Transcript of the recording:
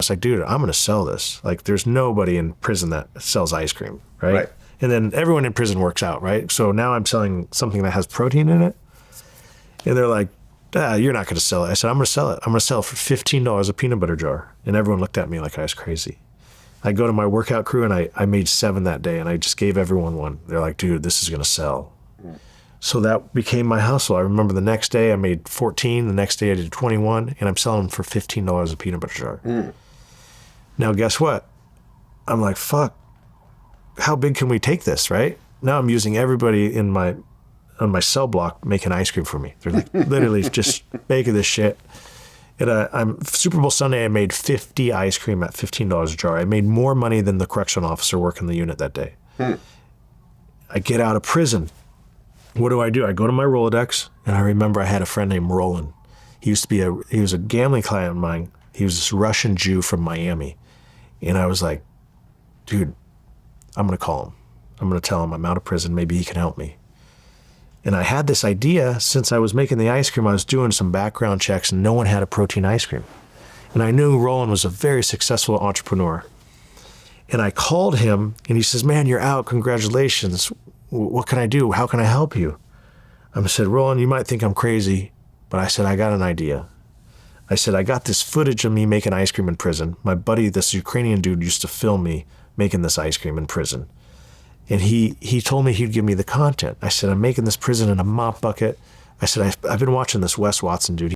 was like, dude, I'm going to sell this. Like, there's nobody in prison that sells ice cream, right? And then everyone in prison works out, right? So now I'm selling something that has protein in it. And they're like, you're not going to sell it. I said, I'm going to sell it. I'm going to sell it for $15 a peanut butter jar. And everyone looked at me like I was crazy. I go to my workout crew, and I made 7 that day, and I just gave everyone one. They're like, dude, this is going to sell. So that became my hustle. I remember the next day I made 14. The next day I did 21, and I'm selling them for $15 a peanut butter jar. Now, guess what? I'm like, fuck, how big can we take this, right? Now I'm using everybody on my cell block making ice cream for me. They're like literally just making this shit. And I'm Super Bowl Sunday, I made 50 ice cream at $15 a jar. I made more money than the correctional officer working the unit that day. I get out of prison. What do? I go to my Rolodex, and I remember I had a friend named Roland. He was a gambling client of mine. He was this Russian Jew from Miami. And I was like, dude, I'm going to call him. I'm going to tell him I'm out of prison. Maybe he can help me. And I had this idea, since I was making the ice cream, I was doing some background checks, and no one had a protein ice cream. And I knew Roland was a very successful entrepreneur. And I called him, and he says, man, you're out. Congratulations. What can I do? How can I help you? I said, Roland, you might think I'm crazy, but I said, I got an idea. I said, I got this footage of me making ice cream in prison. My buddy, this Ukrainian dude, used to film me making this ice cream in prison. And he told me he'd give me the content. I said, I'm making this prison in a mop bucket. I said, I've been watching this Wes Watson dude.